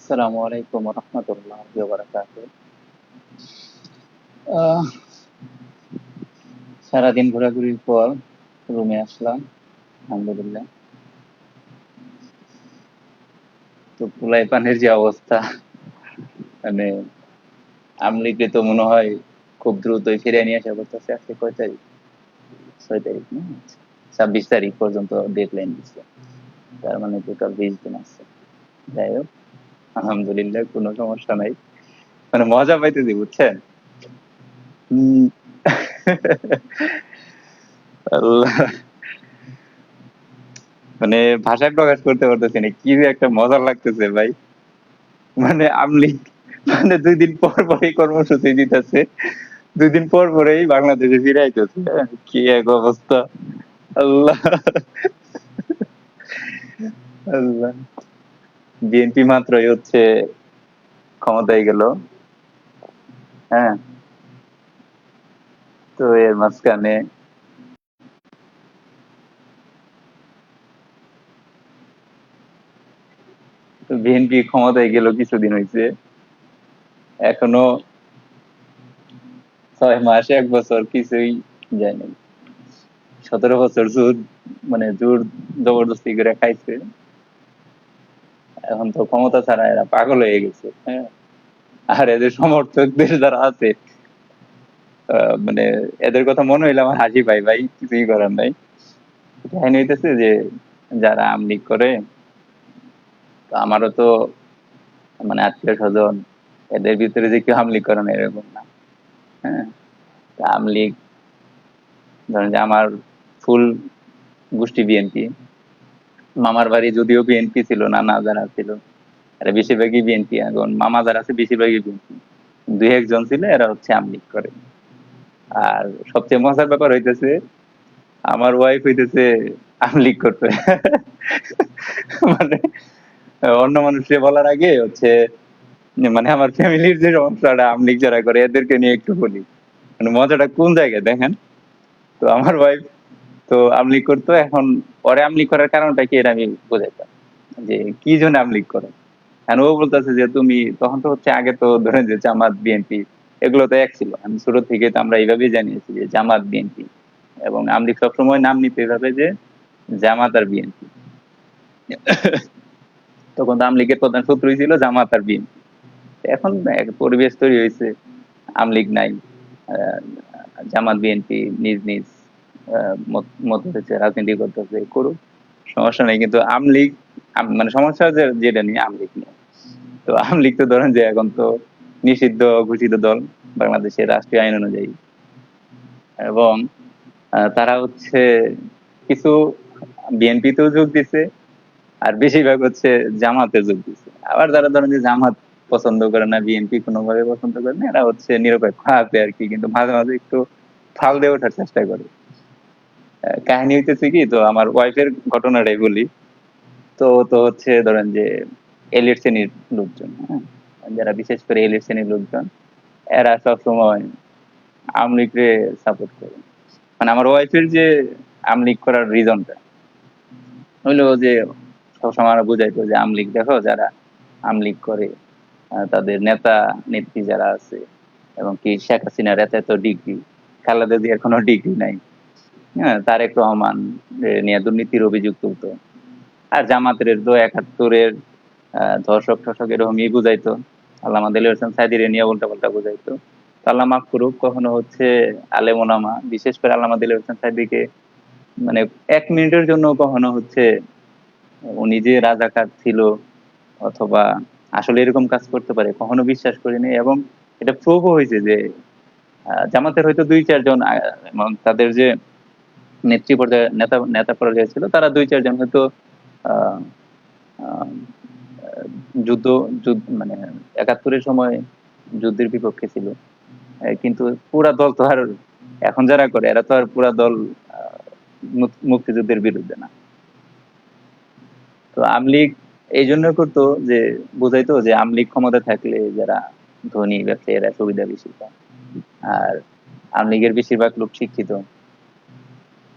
আসসালামু আলাইকুম রহমতুল্লাহি ওয়া বারাকাতুহু। আহ, সারাদিন ঘোরাঘুরির পর রুমে আসলাম, আলহামদুলিল্লাহ। তো পোলাই পানের যে অবস্থা, মানে আমলিকে তো মনে হয় খুব দ্রুতই ফিরে নিয়ে আসা করতেছে। আজকে কয় তারিখ? 6 তারিখ না? 26 তারিখ পর্যন্ত ডেডলাইন দিচ্ছে। তার মানে টোটাল 20 দিন আছে। যাই হোক, আলহামদুলিল্লাহ, কোনো সমস্যা নাই। মানে মজা পাইতেছি, বুঝছেন? হম। আল্লাহ, মানে ভাষায় প্রকাশ করতে পারতেছি না, কি যে একটা মজা লাগতেছে ভাই। মানে আমলি, মানে 2 দিন পর পরই কর্মসূচি দিতেছে, 2 দিন পর পরেই বাংলাদেশে ফিরে আইতেছে। কি এক অবস্থা! আল্লাহ, আল্লাহ। বিএনপি মাত্রই হচ্ছে ক্ষমতায় গেল, হ্যাঁ। তো এর মাঝখানে বিএনপি ক্ষমতায় গেল কিছুদিন হয়েছে, এখনো 6 মাস 1 বছর কিছুই যায় নাই। 17 বছর জোর, মানে জোর জবরদস্তি করে খাইছে। এখন তো ক্ষমতা ছাড়া এরা পাগল হয়ে গেছে, হ্যাঁ। আর এদের সমর্থকদের যারা আছে, মানে এদের কথা মনে হইলে আমার হাসি পাই ভাই, কিছুই করার নাই। কাহিনী হইতেছে যে যারা আমলিগ করে, তো আমারও তো মানে আত্মীয় স্বজন, এদের ভিতরে যে কেউ আমলিগ করে না এরকম না, হ্যাঁ। তা আমলিগ, ধরেন যে আমার ফুল গোষ্ঠী বিএনপি। মামার বাড়ি যদিও বিএনপি ছিল, নানা যারা ছিল এরা বেশিরভাগই বিএনপি, এখন মামা যারা আছে বেশিরভাগই বিএনপি। 2-1 জন ছিল এরা হচ্ছে আমলিগ করে। আর সবচেয়ে মজার ব্যাপার হইতেছে, আমার ওয়াইফ হইতেছে আমলিগ করতে। মানে অন্য মানুষকে বলার আগে হচ্ছে, মানে আমার ফ্যামিলির যে সমস্যাটা আমলিগ যারা করে এদেরকে নিয়ে একটু বলি। মানে মজাটা কোন জায়গায় দেখেন। তো আমার ওয়াইফ তো আমলিগ করতো, এখন পরে আমলিগ করার কারণটা কি এটা আমি বোঝাইতাম যে কি জন্য আমলিগ করে। এখন ও বলতেছে যে তুমি তখন তো হচ্ছে, আগে তো ধরেন যে জামাত বিএনপি এগুলো তো এক ছিল, আমি ছোট থেকে তো আমরা এইভাবেই জানিয়েছি যে জামাত বিএনপি, এবং আমলিগ সবসময় নাম নিতে এভাবে যে জামাত আর বিএনপি। তখন তো আমলিগের প্রধান শত্রুই ছিল জামাত আর বিএনপি। এখন এক পরিবেশ তৈরি হয়েছে, আমলিগ নাই, আহ, জামাত বিএনপি নিজ নিজ মত হচ্ছে রাজনীতি করতেছে, করুক, সমস্যা নেই। কিন্তু আমলিগ, মানে সমস্যা যেটা নিয়ে আমলিগ নিয়ে, তো আমলিগ তো ধরেন যে এখন তো নিষিদ্ধ ঘোষিত দল বাংলাদেশের রাষ্ট্রীয় আইন অনুযায়ী। এবং তারা হচ্ছে কিছু বিএনপিতেও যোগ দিছে, আর বেশিরভাগ হচ্ছে জামাতে যোগ দিছে। আবার যারা ধরেন যে জামাত পছন্দ করে না, বিএনপি কোনোভাবে পছন্দ করে না, এরা হচ্ছে নিরপেক্ষ আছে আর কি, কিন্তু মাঝে মাঝে একটু ফাল দিয়ে ওঠার চেষ্টা করে। কাহিনী হইতেছে কি, তো আমার ওয়াইফের ঘটনাটাই বলি। তো তো হচ্ছে ধরেন যে এলিট শ্রেণীর লোকজন, হ্যাঁ, যারা বিশেষ করে এলিট শ্রেণীর লোকজন, এরা সবসময় আমলিগরে সাপোর্ট করে। মানে আমার ওয়াইফের যে আমলিগ করার রিজনটা হইলো যে সবসময় আমরা বুঝাইতো যে আমলিগ দেখো, যারা আমলিগ করে তাদের নেতা নেত্রী যারা আছে, এবং কি শেখ হাসিনার এত এত ডিগ্রি, খালেদা জিয়ার কোনো ডিগ্রি নাই, হ্যাঁ, তারেক রহমান নিয়ে দুর্নীতির অভিযোগ তুলতো। আর জামাতের তো 71-এর ধর্ষক টর্ষক এরকমই বুঝাইতো। আল্লামা দেলোয়ার হোসেন সাইদিরে নিয়ে উল্টা পাল্টা বুঝাইতো। তো আল্লাহ মাফ করুক, কখনো হচ্ছে আলেম ওলামা, বিশেষ করে আল্লামা দেলোয়ার হোসেন সাইদিকে, মানে 1 মিনিটের জন্য কখনো হচ্ছে উনি যে রাজাকার ছিল অথবা আসলে এরকম কাজ করতে পারে কখনো বিশ্বাস করিনি। এবং এটা প্রুভও হয়েছে যে জামাতের হয়তো 2-4 জন, এবং তাদের যে নেত্রী পর্যায়ে নেতা নেতা পর্যায়ে ছিল তারা 2-4 জন হয়তো আহ আহ, যুদ্ধ মানে 71-এর সময় যুদ্ধের বিপক্ষে ছিল। কিন্তু পুরা দল তো আর, এখন যারা করে এরা তো আর পুরা দল আহ, মুক্তিযুদ্ধের বিরুদ্ধে না। তো আমলিগ এই জন্য করতো যে বুঝাইতো যে আমলিগ ক্ষমতা থাকলে যারা ধনী ব্যবসায়ীরা সুবিধা বেশি পায়। আর আমলিগের বেশিরভাগ লোক শিক্ষিত,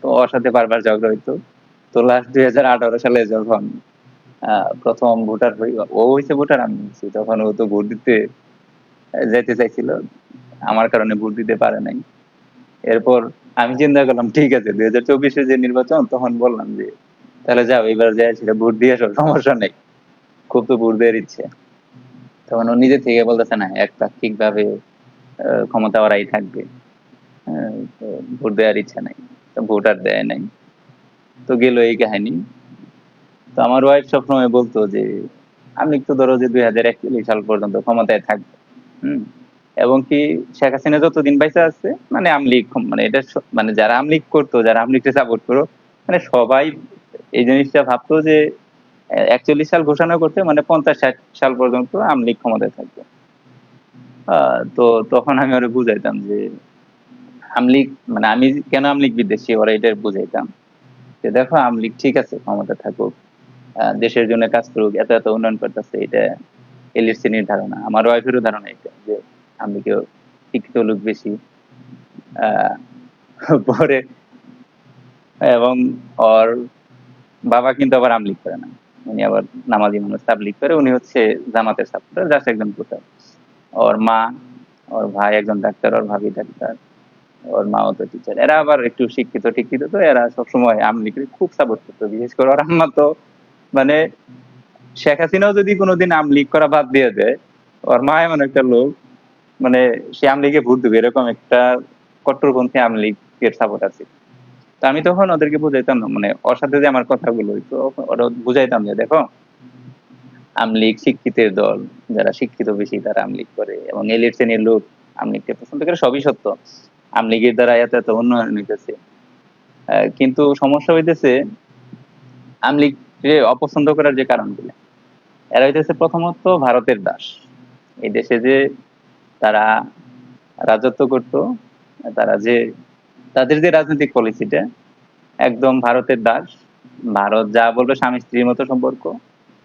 তো ওর সাথে বারবার ঝগড়া হইতো। তো লাস্ট 2018 সালে যখন প্রথম ভোটার ও হয়েছে ভোটার, আমি হইছি। তখন ও তো ভোট দিতে যেতে চাইছিল, আমার কারণে ভোট দিতে পারে নাই। এরপর আমি চিন্তা করলাম ঠিক আছে 2024-এ যে নির্বাচন, তখন বললাম যে তাহলে যাও এবার যাই সেটা ভোট দিয়ে আসো, সমস্যা নেই, খুব তো ভোট দেওয়ার ইচ্ছে। তখন ও নিজে থেকে বলতেছে না, একপাক্ষিক ভাবে ক্ষমতা ওরাই থাকবে, তো ভোট দেওয়ার ইচ্ছা নাই, তো ভোট আর দেয় নাই, তো গেল এই কাহিনী। তো আমার ওয়াইফ সবসময় বলতো যে আমি তো ধরো যে 2041 সাল পর্যন্ত ক্ষমতায় থাকবে, হম, এবং কি শেখ হাসিনা যতদিন বাইচা আছে মানে আমলিগ, মানে এটা মানে যারা আমলিগ করতো, যারা আমলিগকে সাপোর্ট করো, মানে সবাই এই জিনিসটা ভাবতো যে 41 সাল ঘোষণা করতে মানে 50-60 সাল পর্যন্ত আমলিগ ক্ষমতায় থাকবে। তো তখন আমি ওরা বুঝাইতাম যে আমলিগ মানে আমি কেন আমলিগ বিদ্বেষী, ওরা এটা বুঝাইতাম যে দেখো আমলিগ ঠিক আছে ক্ষমতা থাকুক, দেশের জন্য কাজ করুক, এত এত উন্নয়ন করতেছে, এটা এলিট শ্রেণীর ধারণা, আমার ওয়াইফেরও ধারণা এটা যে আমলিগেও শিক্ষিত লোক বেশি। আহ পরে এবং ওর বাবা কিন্তু আবার আমলিগ করে না, উনি আবার নামাজি মানুষ, তাবলিগ করে, উনি হচ্ছে জামাতের ছাত্র, জাস্ট একজন ভোটার। ওর মা, ওর ভাই একজন ডাক্তার, ওর ভাবি ডাক্তার, ওর মাও তো টিচার, এরা আবার একটু শিক্ষিত টিক্ষিত, তো এরা সবসময় আমলিগকে খুব সাপোর্ট করতো। বিশেষ করে ওর আম্মা তো মানে শেখ হাসিনাও যদি কোনোদিন আমলিগ করা বাদ দিয়ে দেয়, ওর মা এমন একটা লোক, মানে সে আমলিগে ভোট দেবে এরকম একটা কট্টরপন্থী আমলিগের সাপোর্ট আছে। তো আমি তখন ওদেরকে বুঝাইতাম না, মানে ওর সাথে যে আমার কথাগুলো হইতো ওরা বুঝাইতাম যে দেখো আমলিগ শিক্ষিতের দল, যারা শিক্ষিত বেশি তারা আমলিগ করে, এবং এলিট শ্রেণীর লোক আমলিগকে পছন্দ করে, সবই সত্য, আমলিগের দ্বারা এত এত উন্নয়ন হইতেছে। কিন্তু সমস্যা হইতেছে আমলিগ যে অপছন্দ করার যে কারণগুলো, এরা হইতেছে প্রথমত ভারতের দাস। এই দেশে যে তারা রাজত্ব করত, তারা যে তাদের যে রাজনৈতিক পলিসিটা একদম ভারতের দাস। ভারত যা বলবে স্বামী স্ত্রীর মতো সম্পর্ক,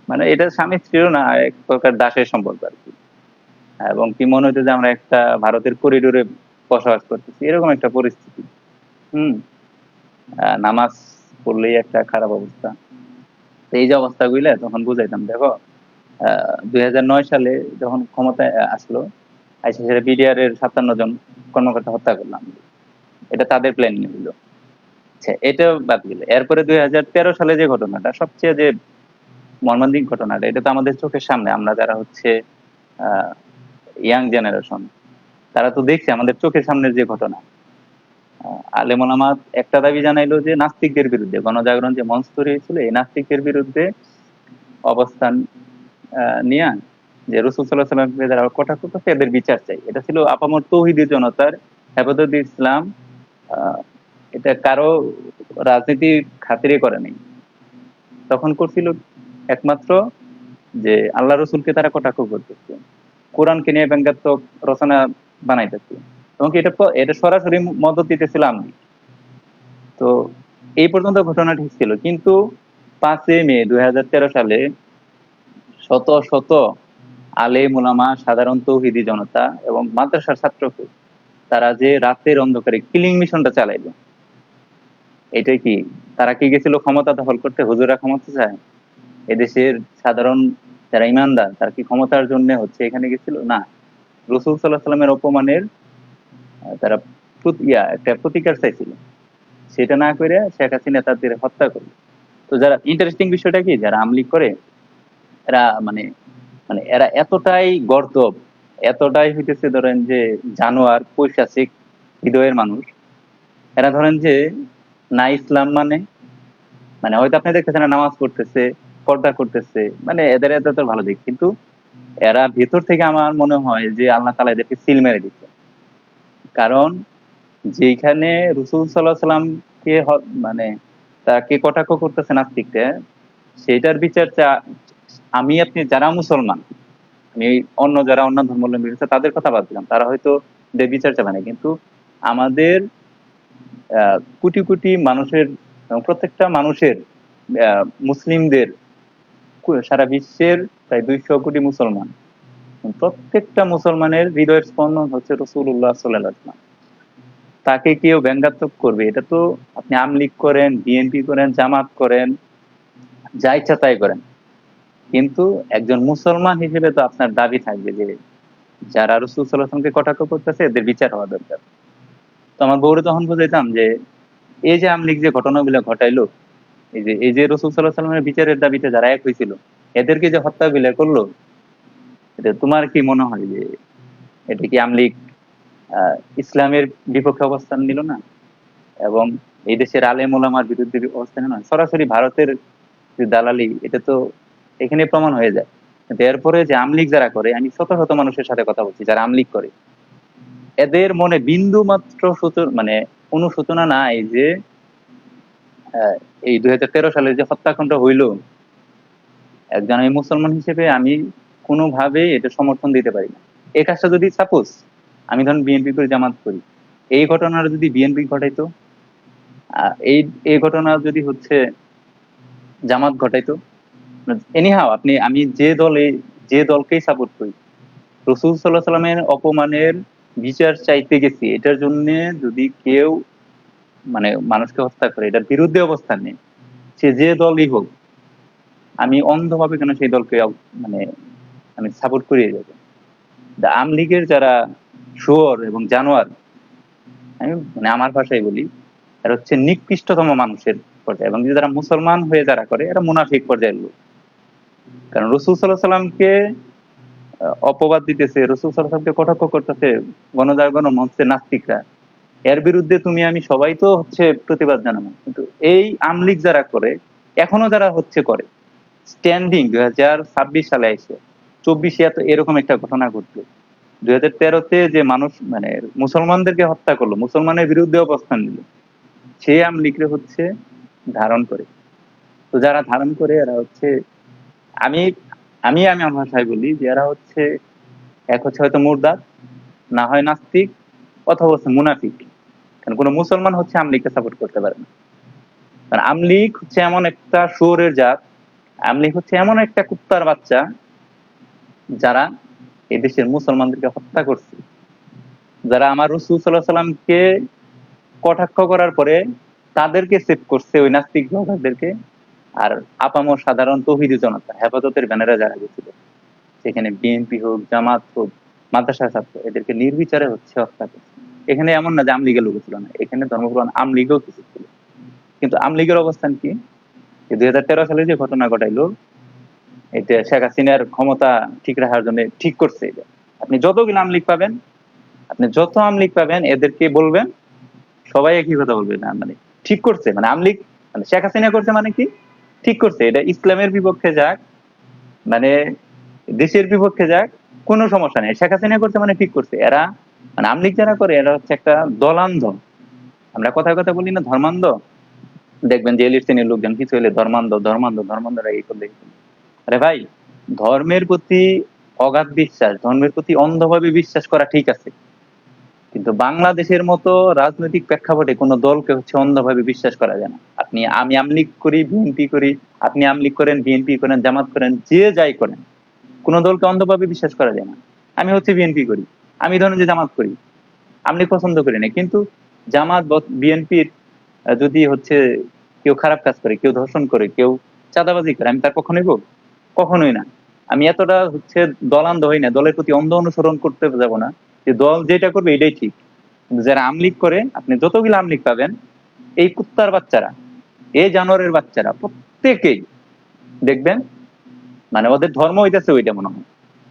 মানে এটা স্বামী স্ত্রীরও না, এক প্রকার দাসের সম্পর্ক আর কি। এবং কি মনে হইতো যে আমরা একটা ভারতের করিডোরে বসবাস করতেছি, এরকম একটা পরিস্থিতি। হম, নামাজ পড়লেই একটা খারাপ অবস্থা। তো এই যে অবস্থা গুলা তখন বুঝাইতাম দেখো 2009 সালে যখন ক্ষমতায় আসলো, আইসা সেটা বিডিআর এর 57 জন কর্মকর্তা হত্যা করলাম, এটা তাদের প্ল্যানিং ছিল। আচ্ছা, এটা বাদ গেল, এরপরে 2013 সালে যে ঘটনাটা সবচেয়ে যে মর্মান্তিক ঘটনাটা, এটা তো আমাদের চোখের সামনে, আমরা যারা হচ্ছে ইয়াং জেনারেশন, তারা তো দেখছে আমাদের চোখের সামনের যে ঘটনা। আলেম ওলামা একটা দাবি জানাইলো যে নাস্তিকদের বিরুদ্ধে গণজাগরণ যে মঞ্চ তৈরি হয়েছিল, এই নাস্তিকদের বিরুদ্ধে অবস্থান নিয়ে যে রসুল সাল্লাহ সাল্লামকে যারা কটাক্ষ করছে এদের বিচার চাই। এটা ছিল আপামর তৌহিদি জনতার হেফাজতে ইসলাম। এটা কারো রাজনীতির খাতিরে করে নাই, তখন করছিল একমাত্র যে আল্লাহ রসুলকে তারা কটাক্ষ করতেছে, কোরআনকে নিয়ে ব্যঙ্গাত্মক রচনা বানাইতেছে, এবং এটা এটা সরাসরি মদত দিতেছিল আমি। তো এই পর্যন্ত ঘটনা ঠিক ছিল, কিন্তু 5 মে 2013 সালে শত শত আলেম ওলামা, সাধারণ তৌহিদি জনতা এবং মাদ্রাসার ছাত্রকে তারা যে রাতের অন্ধকারে কিলিং মিশনটা চালাইলো, এটা কি তারা কি গেছিল ক্ষমতা দখল করতে? হুজুরা ক্ষমতা চায়? এদেশের সাধারণ যারা ইমানদার তারা কি ক্ষমতার জন্য হচ্ছে এখানে গেছিল? না, রসুল সাল্লাহ সাল্লামের অপমানের তারা একটা প্রতিকার চাইছিল। সেটা না করে শেখ হাসিনা তাদের হত্যা করলো। তো যারা ইন্টারেস্টিং বিষয়টা কি, যারা আমলিগ করে এরা মানে মানে এরা এতটাই গর্দভ, এতটাই হইতেছে ধরেন যে জানোয়ার, পৈশাচিক হৃদয়ের মানুষ। এরা ধরেন যে না ইসলাম মানে মানে হয়তো আপনি দেখতেছেন নামাজ পড়তেছে, পর্দা করতেছে, মানে এদের এত তো ভালো দিক, কিন্তু এরা ভেতর থেকে আমার মনে হয় যে আল্লাহ তাআলা এদেরকে সিল মেরে দিচ্ছে। কারণ যেখানে রসুল সাল্লাহ সাল্লামকে মানে তাকে কটাক্ষ করতেছে নাস্তিকরা, সেটার বিচার আমি আপনি যারা মুসলমান, আমি অন্য যারা অন্য ধর্মাবলম্বী আছে তাদের কথা বাদ দিলাম, তারা হয়তো বিচার চাবে না, কিন্তু আমাদের কোটি কোটি মানুষের প্রত্যেকটা মানুষের মুসলিমদের সারা বিশ্বের প্রায় 200 কোটি মুসলমান, প্রত্যেকটা মুসলমানের হৃদয়ের স্পন্দন হচ্ছে রাসূলুল্লাহ সাল্লাল্লাহু আলাইহি ওয়াসাল্লাম। তাকে কেউ ব্যঙ্গাত্মক করবে, এটা তো আপনি আমলিগ করেন, বিএনপি করেন, জামাত করেন, যা ইচ্ছা তাই করেন, কিন্তু একজন মুসলমান হিসেবে তো আপনার দাবি থাকবে যে যারা রাসূল সাল্লাল্লাহু আলাইহি ওয়াসাল্লামকে কটাক্ষ করতেছে এদের বিচার হওয়া দরকার। তো আমার বউরে তখন বুঝাইতাম যে এই যে আমলিগ যে ঘটনাগুলো ঘটাইলো, এই যে রাসূল সাল্লাল্লাহু আলাইহি ওয়াসাল্লামের বিচারের দাবিতে যারা এক হয়েছিল, এদেরকে যে হত্যাগুলো করলো, এটা তোমার কি মনে হয় যে এটা কি আমলিগ ইসলামের বিপক্ষে অবস্থান নিল না, এবং এই দেশের আলেম ওলামার বিরুদ্ধে অবস্থান নিল না? সরাসরি ভারতের যে দালালি, এটা তো এখানে প্রমাণ হয়ে যায়। কিন্তু এরপরে যে আমলিগ যারা করে, আমি শত শত মানুষের সাথে কথা বলছি যারা আমলিগ করে, এদের মনে বিন্দু মাত্র মানে অনুশোচনা নাই যে এই 2013 সালে যে হত্যাকাণ্ড হইলো, একজন আমি মুসলমান হিসেবে আমি কোনোভাবেই এটা সমর্থন দিতে পারি না। এই কাজটা যদি সাপোজ আমি ধরুন বিএনপি করি, জামাত করি, এই ঘটনাটা যদি বিএনপি ঘটাইতো, এই এই ঘটনা যদি হচ্ছে জামাত ঘটাইতো, এনিহাও আমি যে দলকেই সাপোর্ট করি, রাসূল সাল্লাল্লাহু আলাইহি সাল্লামের অপমানের বিচার চাইতে গেছি, এটার জন্য যদি কেউ মানে মানুষকে হত্যা করে, এটার বিরুদ্ধে অবস্থান নেই, সে যে দলই হোক, আমি অন্ধভাবে কেন সেই দলকে মানে আমি সাপোর্ট করিয়ে যাবো। আমলীগের যারা শুয়োর এবং জানোয়ার, আমি মানে আমার ভাষায় বলি, এরা হচ্ছে নিকৃষ্টতম মানুষের পর্যায়ে, এবং যারা মুসলমান হয়ে যারা করে এরা মুনাফিক পর্যায়ের লোক। কারণ রাসূল সাল্লাল্লাহু আলাইহি সাল্লামকে অপবাদ দিতেছে, রাসূল সাল্লাল্লাহু আলাইহি সাল্লামকে কটাক্ষ করতেছে গণজাগরণ মঞ্চে নাস্তিকরা, এর বিরুদ্ধে আমি সবাই তো হচ্ছে প্রতিবাদ জানাবো। কিন্তু এই আমলিগ যারা করে, এখনো যারা হচ্ছে করে স্ট্যান্ডিং 2026 সালে এসে 24-এ এত এরকম একটা ঘটনা ঘটলো, 2013-তে যে মানুষ মানে মুসলমানদেরকে হত্যা করলো, মুসলমানের বিরুদ্ধে অবস্থান নিল, সেই আমলিগরে হচ্ছে ধারণ করে। তো যারা ধারণ করে এরা হচ্ছে, আমি আমি আমি আমার ভাষায় বলি যে এরা হচ্ছে এক হচ্ছে হয়তো মুরতাদ, না হয় নাস্তিক, অথবা হচ্ছে মুনাফিক। কারণ কোনো মুসলমান হচ্ছে আমলিগকে সাপোর্ট করতে পারে না। কারণ আমলিগ হচ্ছে এমন একটা শুয়োরের জাত, আমলিগ হচ্ছে এমন একটা কুত্তার বাচ্চা যারা এদেশের মুসলমানদেরকে হত্যা করছে, যারা আমার রাসূল সাল্লাল্লাহু আলাইহি সাল্লামকে কটাক্ষ করার পরে তাদেরকে সেভ করছে, ওই নাস্তিক ব্লগারদেরকে, আর আপামর সাধারণ তৌহিদি জনতা হেফাজতের ব্যানারে যারা গেছিল, সেখানে বিএনপি হোক, জামাত হোক, মাদ্রাসা ছাত্র, এদেরকে নির্বিচারে হচ্ছে হত্যা করছে। এখানে এমন না যে আমলিগের লোক ছিল না, এখানে ধর্মপ্রধান আমলিগও কিছু ছিল। কিন্তু আমলিগের অবস্থান কি? 2013 সালে যে ঘটনা ঘটাইলো, এটা শেখ হাসিনার ক্ষমতা ঠিক রাখার জন্য ঠিক করছে। এটা আপনি যতগুলো আমলিগ পাবেন, আপনি যত আমলিগ পাবেন, এদেরকে বলবেন, সবাই একই কথা বলবে, না মানে ঠিক করছে, মানে আমলিগ মানে শেখ হাসিনা করছে মানে কি ঠিক করছে, এটা ইসলামের বিপক্ষে যাক, মানে দেশের বিপক্ষে যাক, কোনো সমস্যা নেই, শেখ হাসিনা করছে মানে ঠিক করছে। এরা মানে আমলিগ যারা করে এরা হচ্ছে একটা দলান্ধ। আমরা কথায় কথা বলি না ধর্মান্ধ, দেখবেন যে এলিট শ্রেণীর লোকজন কিছু হলে ধর্মান্ধ ধর্মান্ধ ধর্মান্ধরা এই করলে। আরে ভাই, ধর্মের প্রতি অগাধ বিশ্বাস, ধর্মের প্রতি অন্ধভাবে বিশ্বাস করা ঠিক আছে, কিন্তু বাংলাদেশের মতো রাজনৈতিক প্রেক্ষাপটে কোনো দলকে হচ্ছে অন্ধভাবে বিশ্বাস করা যায় না। আমি আমলিগ করি, বিএনপি করি, আপনি আমলিগ করেন, বিএনপি করেন, জামাত করেন, যে যাই করেন, কোন দলকে অন্ধভাবে বিশ্বাস করা যায় না। আমি হচ্ছে বিএনপি করি, আমি ধরেন যে জামাত করি, আমলিগ পছন্দ করি না, কিন্তু জামাত বিএনপির যদি হচ্ছে কেউ খারাপ কাজ করে, কেউ ধর্ষণ করে, কেউ চাঁদাবাজি করে, আমি তার পক্ষ নেব? কখনোই না। আমি এতটা হচ্ছে দলান্ধ হই না, দলের প্রতি অন্ধ অনুসরণ করতে যাব না যে দল যেটা করবে এটাই ঠিক। কিন্তু যারা আমলিগ করে, আপনি যতগুলো আমলিগ পাবেন, এই কুত্তার বাচ্চারা, এই জানোয়ারের বাচ্চারা প্রত্যেকেই দেখবেন মানে ওদের ধর্ম হইতেছে ওইটা, মনে হয়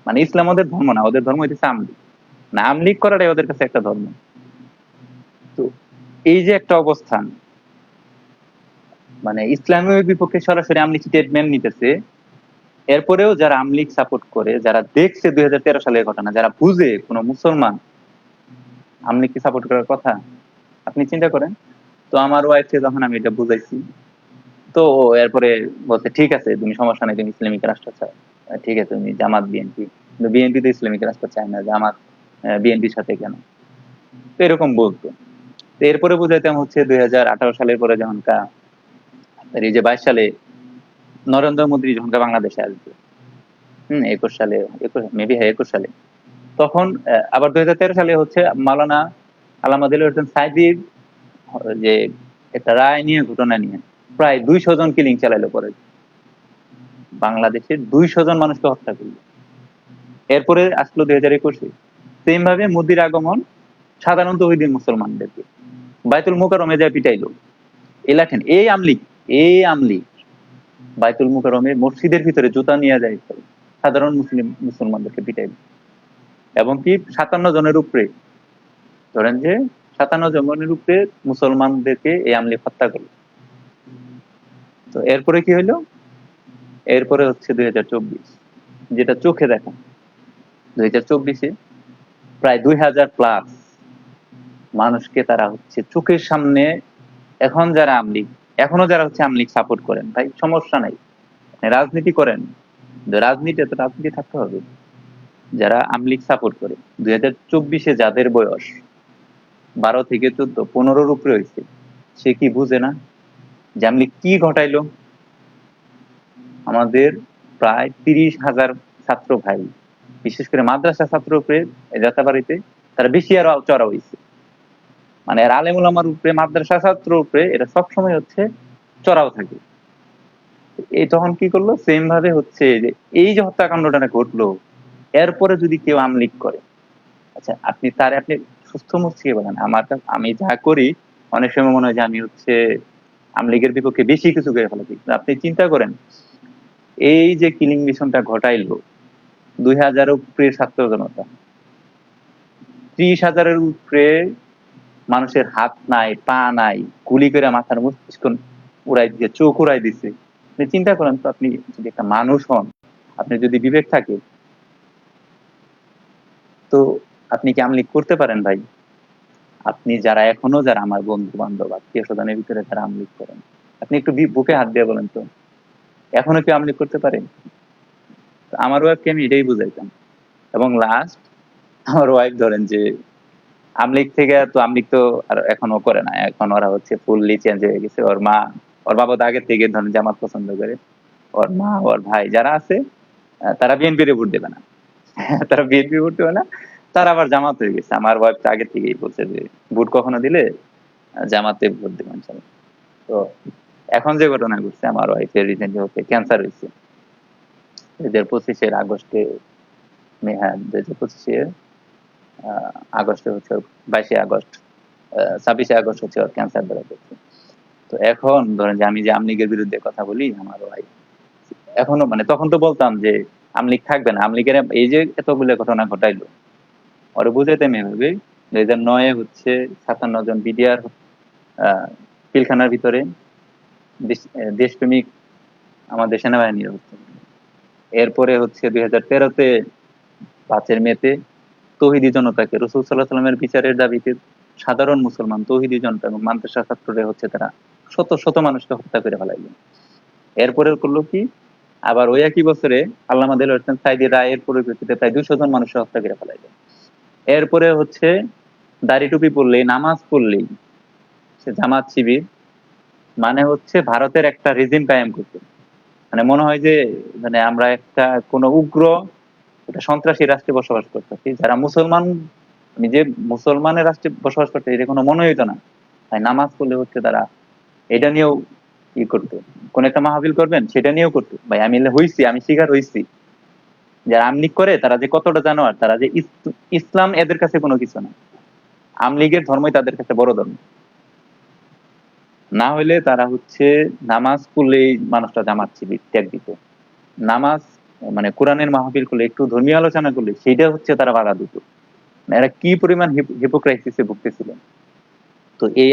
মানে ইসলাম ওদের ধর্ম না, ওদের ধর্ম হইতেছে আমলিগ। না, আমলিগ করাটাই ওদের কাছে একটা ধর্ম। তো এই যে একটা অবস্থান, মানে ইসলামের বিপক্ষে সরাসরি আমলিগ স্টেটমেন্ট নিতেছে, এরপরেও যারা আমলিগ সাপোর্ট করে, যারা দেখছে 2013 সালের ঘটনা, যারা বুঝে কোন মুসলমান আমলিগকে সাপোর্ট করার কথা, আপনি চিন্তা করেন। তো আমার ওয়াইফকে যখন আমি এটা বুঝাইছি, তো ও এরপরে বলছে ঠিক আছে, তুমি সমস্যা নেই, তুমি ইসলামিক রাষ্ট্র চাও, ঠিক আছে, তুমি জামাত বিএনপি, কিন্তু বিএনপি তো ইসলামিক রাষ্ট্র চায় না, জামাত বিএনপির সাথে কেন, তো এরকম বলতো। তো এরপরে বুঝাইতাম হচ্ছে 2018 সালের পরে যখন এই যে 22 সালে নরেন্দ্র মোদী যখন বাংলাদেশে আসবে, 21 সালে, 21 সালে, তখন আবার 2013 সালে হচ্ছে মাওলানা আল্লামা দেলোয়ার হোসেন সাঈদীর যে একটা রায় নিয়ে, ঘটনা নিয়ে প্রায় 200 জন কিলিং চালাইলো পরে। বাংলাদেশের 200 জন মানুষকে হত্যা করলো। এরপরে আসলো 2021-এ সেম ভাবে মোদির আগমন সাধারণ তৌহিদি মুসলমানদেরকে বাইতুল মুকাররমে যায় পিটাইলো। এলাকেন এই আমলিগ বাইতুল মুকাররমে মসজিদের ভিতরে জুতা নিয়ে যায় সাধারণ মুসলমানদেরকে পিটাইলো, এবং কি 57 জনের উপরে, ধরেন যে 57 জনের উপরে মুসলমানদেরকে এই আমলিগ হত্যা করলো। তো এরপরে কি হইলো? এরপরে হচ্ছে 2024, যেটা চোখে দেখা। 2024-এ প্রায় 2000 প্লাস মানুষকে তারা হচ্ছে চোখের সামনে, এখন যারা আমলিগ, এখনো যারা হচ্ছে আমলিগ সাপোর্ট করেন, ভাই সমস্যা নাই, রাজনীতি করেন, রাজনীতি থাকতে হবে। যারা আমলিগ সাপোর্ট করে 2024-এ যাদের বয়স 12 থেকে 14, 15-র উপরে হয়েছে, সে কি বুঝে না যে আমলিগ কি ঘটাইলো? আমাদের প্রায় 30,000 ছাত্র ভাই, বিশেষ করে মাদ্রাসা ছাত্র উপরে যাত্রাবাড়িতে তারা বেশি আরো চড়া হয়েছে। মানে এর আলেম ওলামার উপরে, মাদ্রাসা ছাত্র উপরে এরা সবসময় হচ্ছে চড়াও থাকে। এই তখন কি করলো? সেম ভাবে হচ্ছে যে এই যে হত্যাকাণ্ডটা ঘটলো, এরপরে যদি কেউ আমলিগ করে, আচ্ছা আপনি সুস্থ মস্তিষ্কে বলেন, আমি যা করি অনেক সময় মনে হয় যে আমি হচ্ছে আমলিগের বিপক্ষে বেশি কিছু করে ফেলেছি। আপনি চিন্তা করেন, এই যে কিলিং মিশনটা ঘটাইলো, 2000-এর উপরে ছাত্র জনতা, 30,000-এর উপরে মানুষের হাত নাই, পা নাই, গুলি করে মাথার মস্তিষ্ক উড়াই দিয়ে, চোখ উড়াই দিছে। আপনি চিন্তা করেন তো, আপনি যদি একটা মানুষ হন, আপনি যদি বিবেক থাকে, তো আপনি কি আমলিগ করতে পারেন ভাই? আপনি এখনো যারা আমার বন্ধু বান্ধব আত্মীয় স্বজনের ভিতরে যারা আমলিগ করেন, আপনি একটু বুকে হাত দিয়ে বলেন তো, এখনো কি আমলিগ করতে পারেন? আমার ওয়াইফকে আমি এটাই বুঝাইতাম। এবং লাস্ট আমার ওয়াইফ ধরেন যে আমলিগ তো আর এখনো করে না, এখন ওরা হচ্ছে ফুললি চেঞ্জ হয়ে গেছে। ওর বাবা তো আগের থেকে ধরেন জামাত পছন্দ করে, ওর মা, ওর ভাই যারা আছে তারা বিএনপি ভোট দেবে না। তারা বিএনপি ভোট দেবে না, তারা আবার জামাত হয়ে গেছে। আমার ওয়াইফ তো আগে থেকেই বলছে যে ভোট কখনো দিলে জামাতে ভোট দেবেন। তো এখন যে ঘটনা ঘটছে, আমার ওয়াইফের রিসেন্টলি হচ্ছে ক্যান্সার হয়েছে 2025-এর আগস্টে, হ্যাঁ 2025-এর আগস্টে হচ্ছে, 22 আগস্ট 26 আগস্ট হচ্ছে ওর ক্যান্সার ধরা পড়ছে। তো এখন ধরেন যে আমি যে আমলিগের বিরুদ্ধে কথা বলি, আমার ভাই এখনো মানে, তখন তো বলতাম যে আমলিগ থাকবে না, আমলিগের এই যে এতগুলো ঘটনা ঘটাইলো, ওরে বুঝাইতাম এভাবে 2009-এ হচ্ছে 57 জন বিডিআর পিলখানার ভিতরে দেশপ্রেমিক আমাদের সেনাবাহিনীর হচ্ছে। এরপরে হচ্ছে 2013-তে 5 মেতে তৌহিদি জনতাকে রাসূল সাল্লাল্লাহু আলাইহি ওয়াসাল্লামের বিচারের দাবিতে সাধারণ মুসলমান তৌহিদি জনতা এবং মাদ্রাসা ছাত্ররা হচ্ছে তারা শত শত মানুষকে হত্যা করে ফেলাইল। এরপরে করলো কি, আবার ওই একই বছরে আল্লামা দেলোয়ার হোসেন সাঈদীর রায়ের পরিপ্রেক্ষিতে প্রায় 200 জন মানুষকে হত্যা করে ফেলাইল। এরপরে হচ্ছে দাড়ি টুপি পরলেই, নামাজ পড়লেই সে জামাত শিবির, মানে হচ্ছে ভারতের একটা রেজিম কায়েম করতে, মানে মনে হয় যে মানে আমরা একটা কোনো উগ্র একটা সন্ত্রাসী রাষ্ট্রে বসবাস করতেছি। যারা মুসলমান, নিজে মুসলমানের রাষ্ট্রে বসবাস করতে, এটা কোনো মনে হইতো না। তাই নামাজ পড়লে হচ্ছে তারা এটা নিয়েও ই করতো, কোন একটা মাহফিল করবেন সেটা নিয়েও করতো। ভাই আমি আমি শিকার হইছি। যারা আমলিগ করে তারা যে কতটা জানোয়ার, তারা যে ইসলাম এদের কাছে কোনো কিছু না, আমলিগের ধর্মই তাদের কাছে বড় ধর্ম। না হইলে তারা হচ্ছে নামাজ পড়লেই মানুষটা জামাত শিবির ত্যাগ দিত, নামাজ মানে কোরআনের মাহফিল করলে, একটু ধর্মীয় আলোচনা করলে সেইটা হচ্ছে তারা বাধা দিত। এরা কি পরিমাণ হিপোক্রাইসিসে ভুগতেছিলেন। তো এই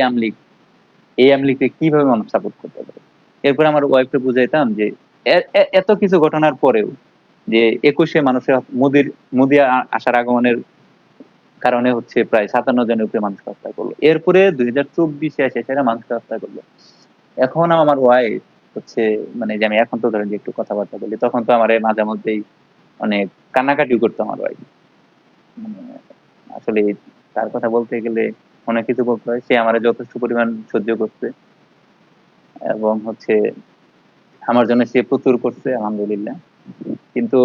আমলিগকে কিভাবে মানুষ সাপোর্ট করতে পারে? এরপর আমার ওয়াইফকে বুঝাইতাম যে এত কিছু ঘটনার পরেও যে 21-এ মানুষের মোদি আসার আগমনের কারণে হচ্ছে প্রায় 57 জনের উপরে মানুষ হত্যা করলো। এরপরে 2024-এ এসে সেটা মানুষকে হত্যা করলো। এখন আমার ওয়াইফ হচ্ছে মানে যে আমি এখন তো ধরেন যে একটু কথাবার্তা বলি, তখন তো আমার মাঝে মধ্যেই অনেক কান্নাকাটি করতো আমার ওয়াইফ। মানে আসলে তার কথা বলতে গেলে অনেক কিছু বলতে হয়। সে আমার যথেষ্ট পরিমাণ সহ্য করছে, এবং হচ্ছে আমার জন্য সে প্রচুর করছে আলহামদুলিল্লাহ। কিন্তু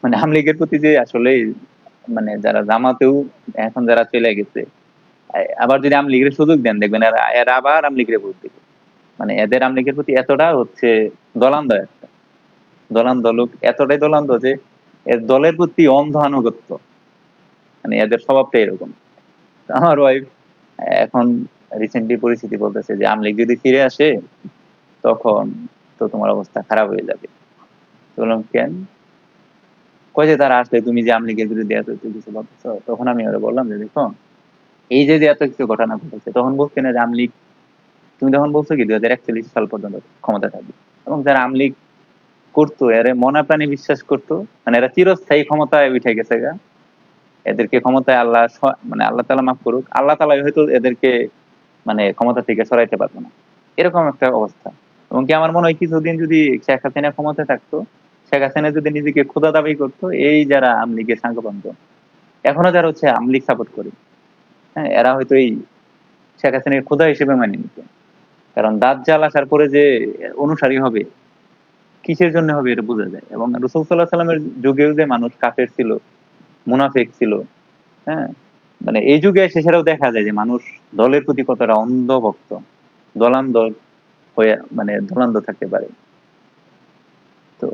মানে আওয়ামী লীগের প্রতি যে আসলে মানে যারা জামাতেও এখন যারা চলে গেছে, আবার যদি আওয়ামী লীগের সুযোগ দেন, দেখবেন এরা আবার আওয়ামী লীগের ভোট দিবে। মানে এদের আওয়ামী লীগের প্রতি এতটা হচ্ছে দলান্দয় একটা, দলান্ধ লোক, এতটাই দলান্ধ যে এর দলের প্রতি অন্ধ আনুগত্য, মানে এদের স্বভাবটা এরকম। তো আমার ওয়াইফ এখন রিসেন্টলি পরিস্থিতি বলতেছে যে আওয়ামী লীগ যদি ফিরে আসে তখন তো তোমার অবস্থা খারাপ হয়ে যাবে। তো বললাম কেন? কয় যে তারা আসলে তুমি যে আওয়ামী লীগের বিরুদ্ধে এত কিছু বলতেছ। তখন আমি ওরা বললাম যে দেখো, এই যে যে এত কিছু ঘটনা ঘটেছে, তখন বলছে না যে আওয়ামী লীগ, তুমি তখন বলছো কি 2041 সাল পর্যন্ত ক্ষমতা থাকবে, এবং যারা আওয়ামী লীগ করতো এরা মনে প্রাণে বিশ্বাস করতো, মানে এরা চিরস্থায়ী ক্ষমতায় উঠে গেছে গা, এদেরকে ক্ষমতায় আল্লাহ মানে আল্লাহ তাআলা মাফ করুক, আল্লাহ তাআলা হয়তো এদেরকে মানে ক্ষমতা থেকে সরাইতে পারবে না, এরকম একটা অবস্থা। এবং কি আমার মনে হয় কিছুদিন যদি শেখ হাসিনা ক্ষমতায় থাকতো, শেখ হাসিনা যদি নিজেকে খোদা দাবি করতো, এই যারা আওয়ামী লীগের সাংগঠনিক এখনো যারা হচ্ছে আওয়ামী লীগ সাপোর্ট করে, হ্যাঁ, এরা হয়তো এই শেখ হাসিনাকে খোদা হিসেবে মানে নিত। কারণ দাজ্জাল আসার পরে যে অনুসারী হবে, কিসের জন্য হবে এটা বোঝা যায়। এবং রাসূল সাল্লাল্লাহু আলাইহি সাল্লামের যুগেও যে মানুষ কাফের ছিল, মুনাফিক ছিল, হ্যাঁ, মানে এই যুগে এসে সেটাও দেখা যায় যে মানুষ দলের প্রতি কতটা অন্ধভক্ত, দলান্ধ হয়ে মানে দলান্ধ থাকতে পারে। তো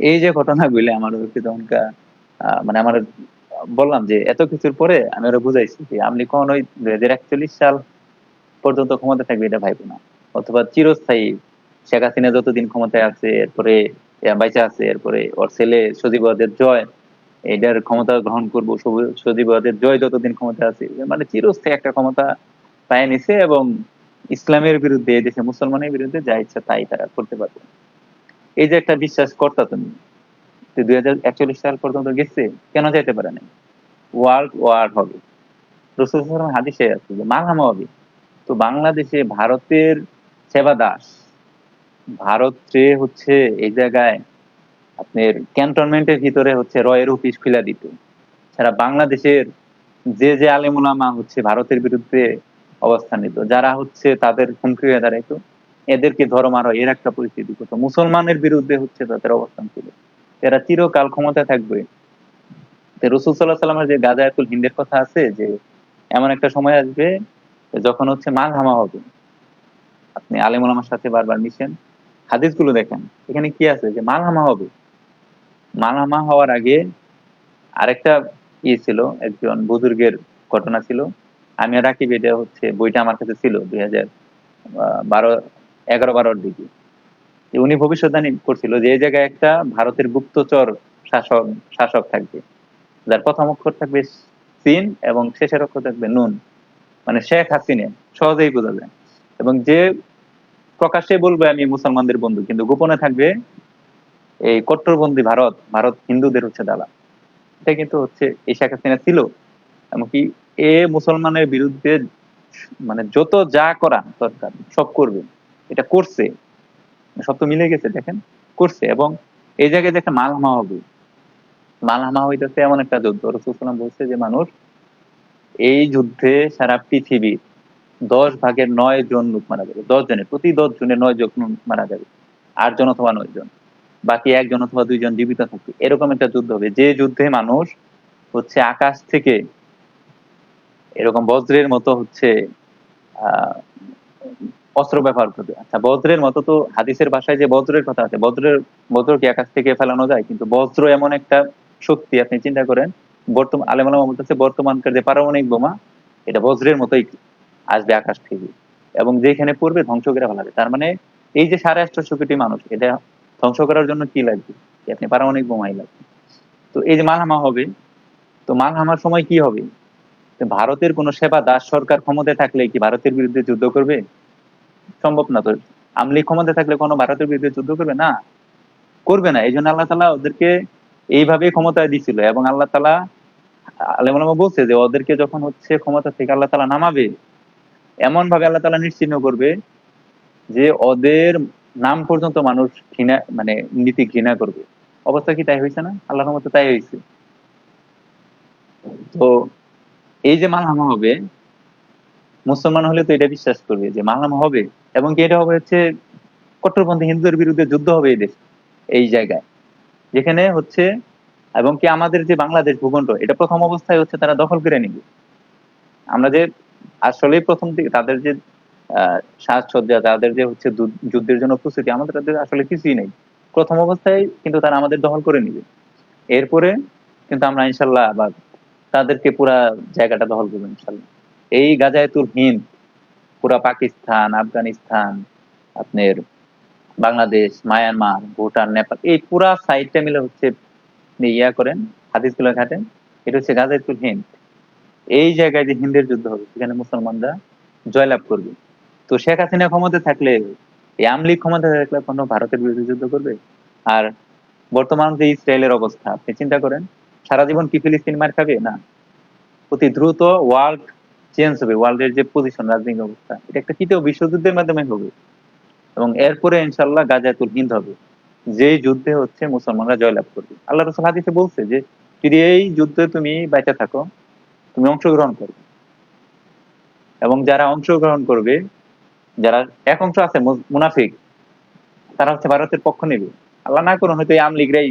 এই যে ঘটনাগুলি আমার হচ্ছে তখনকার মানে আমার বললাম যে এত কিছুর পরে আমি ওরা বুঝাইছি যে আপনি কখনোই 2041 সাল পর্যন্ত ক্ষমতা থাকবে এটা ভাইবো না, অথবা চিরস্থায়ী শেখ হাসিনা যতদিন ক্ষমতায় আছে, এরপরে বাইচা আছে, এরপরে ওর ছেলে সজীব ওয়াজেদ জয় এটার ক্ষমতা গ্রহণ করবো, সজীব ওয়াজেদ জয় যতদিন ক্ষমতা আছে, মানে চিরস্থায়ী একটা ক্ষমতা পায় নিছে, এবং ইসলামের বিরুদ্ধে, এই দেশে মুসলমানের বিরুদ্ধে যা ইচ্ছা তাই তারা করতে পারবে। এই যে একটা বিশ্বাস করতা তুমি, 2041 সাল পর্যন্ত গেছে, কেন যাইতে পারে না? ওয়ার্ল্ড ওয়ার হবে, রাসূল সাল্লাল্লাহু আলাইহি ওয়াসাল্লাম হাদিসে আছে যে মালহামা হবে। তো বাংলাদেশে ভারতের সেবা দাস, ভারত যে হচ্ছে এই জায়গায় আপনার ক্যান্টনমেন্টের ভিতরে হচ্ছে রয়ের অফিস খুলে দিত, সারা বাংলাদেশের যে যে আলেম ওলামা হচ্ছে ভারতের বিরুদ্ধে অবস্থান নিত, যারা হচ্ছে তাদের হুমকি হয়ে দাঁড়াইতো, এদেরকে ধরো মারো, এর একটা পরিস্থিতি হতো, মুসলমানের বিরুদ্ধে হচ্ছে তাদের অবস্থান ছিল, এরা চিরকাল ক্ষমতায় থাকবে। তো রাসূল সাল্লাল্লাহু আলাইহি ওয়াসাল্লামের যে গাজায়াতুল হিন্দের কথা আছে যে এমন একটা সময় আসবে যখন হচ্ছে মালহামা হবে। আপনি আলেম ওলামার সাথে বারবার মিশেন, হাদিসগুলো দেখেন, এখানে কি আছে যে মালহামা হবে। মালহামা হওয়ার আগে আরেকটা ছিল, একজন বুজুর্গের ঘটনা ছিল, আমি আর রাকিব, এটা হচ্ছে বইটা আমার কাছে ছিল 2012 11-12 দিকে। উনি ভবিষ্যৎবাণী করছিল যে এই জায়গায় একটা ভারতের গুপ্তচর শাসক শাসক থাকবে, যার প্রথম অক্ষর থাকবে সিন এবং শেষের অক্ষর থাকবে নুন, মানে শেখ হাসিনা, সহজেই বোঝা যায়। এবং যে প্রকাশ্যে বলবে আমি মুসলমানদের বন্ধু, কিন্তু গোপনে থাকবে এই কট্টরপন্থী ভারত, ভারত হিন্দুদের হচ্ছে দালাল। এটা কিন্তু হচ্ছে এই শেখ হাসিনা ছিল। এমনকি এ মুসলমানের বিরুদ্ধে মানে যত যা করা দরকার সব করবে, এটা করছে, সব তো মিলে গেছে দেখেন, করছে। এবং এই জায়গায় যে একটা মালহামা হবে, মালহামা হইতেছে এমন একটা যুদ্ধ, রাসূল সাল্লাল্লাহু আলাইহি ওয়াসাল্লাম বলছে যে মানুষ এই যুদ্ধে সারা পৃথিবীর 10/9 জন লোক মারা যাবে, 10 জনের, প্রতি 10 জনের 9 জন মারা যাবে, 8 জন অথবা 9 জন, বাকি 1 জন অথবা 2 জন জীবিত থাকবে। এরকম একটা যুদ্ধ হবে, যে যুদ্ধে মানুষ হচ্ছে আকাশ থেকে এরকম বজ্রের মতো হচ্ছে আহ অস্ত্র ব্যবহার করবে। আচ্ছা, বজ্রের মতো তো হাদিসের ভাষায় যে বজ্রের কথা আছে, বজ্র কি আকাশ থেকে ফেলানো যায়? কিন্তু বজ্র এমন একটা শক্তি, আপনি চিন্তা করেন, বর্তমান আলেম ওলামা বলতেছে বর্তমানকার যে পারমাণবিক বোমা, এটা বজ্রের মতোই আসবে আকাশ থেকে, এবং যেখানে পড়বে ধ্বংস করে ফেলাবে। তার মানে এই যে 850 কোটি মানুষ, এটা ধ্বংস করার জন্য কি লাগবে? আপনি পারমাণবিক বোমাই লাগবে। তো এই যে মালহামা হবে, তো মালহামার সময় কি হবে? তো ভারতের কোন সেবা দাস সরকার ক্ষমতায় থাকলে কি ভারতের বিরুদ্ধে যুদ্ধ করবে? সম্ভব না। তো আওয়ামী লীগ ক্ষমতায় থাকলে কোনো ভারতের বিরুদ্ধে যুদ্ধ করবে না, করবে না। এই জন্য আল্লাহ তাআলা ওদেরকে এইভাবেই ক্ষমতায় দিছিল। এবং আল্লাহ তাআলা আলেম ওলামা বলছে যে ওদেরকে যখন হচ্ছে ক্ষমতা থেকে আল্লাহ তাআলা নামাবে, এমন ভাবে আল্লাহ তাআলা নিশ্চিহ্ন করবে যে ওদের নাম পর্যন্ত মানুষ ঘৃণা, মানে নীতি ঘৃণা করবে। অবস্থা কি তাই হয়েছে না? আল্লাহর রহমতে তাই হয়েছে। তো এই যে মালহামা হবে, মুসলমান হলে তো এটা বিশ্বাস করবে যে মালহামা হবে, এবং কি এটা হবে হচ্ছে কট্টরপন্থী হিন্দুদের বিরুদ্ধে যুদ্ধ হবে এই দেশ, এই জায়গায় যেখানে হচ্ছে, এবং কি আমাদের যে বাংলাদেশ ভূখণ্ড, এটা প্রথম অবস্থায় হচ্ছে তারা দখল করে নিবে। আমরা যে আসলে প্রথম দিকে তাদের যে সাজসজ্জা, তাদের যে হচ্ছে যুদ্ধের জন্য প্রস্তুতি, আমাদের তাদের আসলে কিছুই নেই। প্রথম অবস্থায় কিন্তু তারা আমাদের দখল করে নিবে, এরপরে কিন্তু আমরা ইনশাল্লাহ আবার তাদেরকে পুরা জায়গাটা দখল করবো ইনশাল্লাহ। এই গাজায়াতুল হিন্দ পুরা পাকিস্তান, আফগানিস্তান, আপনার বাংলাদেশ, মায়ানমার, ভুটান, নেপাল, এই পুরা সাইডটা মিলে হচ্ছে ইয়া করেন, হাদিস গুলো ঘাটেন, এটা হচ্ছে গাজায়াতুল হিন্দ। এই জায়গায় যে হিন্দের যুদ্ধ হবে সেখানে মুসলমানরা জয়লাভ করবে। তো শেখ হাসিনা ক্ষমতা থাকলে, এই আওয়ামী লীগ ক্ষমতা থাকলে কোনো ভারতের বিরুদ্ধে যুদ্ধ করবে? আর বর্তমান যে ইসরায়েলের অবস্থা আপনি চিন্তা করেন, সারা জীবন কি ফিলিস্তিন মার খাবে? না, অতি দ্রুত ওয়ার্ল্ড চেঞ্জ হবে, ওয়ার্ল্ডের যে পজিশন, রাজনৈতিক অবস্থা, এটা একটা তৃতীয় বিশ্বযুদ্ধের মাধ্যমে হবে, এবং এরপরে ইনশাল্লাহ গাজাতুল হিন্দ হবে, যে যুদ্ধে হচ্ছে মুসলমানরা জয়লাভ করবে। আল্লাহ রসুল হাদিসে বলছে যে যদি এই যুদ্ধে তুমি বেঁচে থাকো, তুমি অংশগ্রহণ করবে, এবং যারা অংশগ্রহণ করবে, যারা এক অংশ আছে মুনাফিক, তারা হচ্ছে ভারতের পক্ষ নেবে। আল্লাহ না করুন হয়তো এই আওয়ামী লীগরাই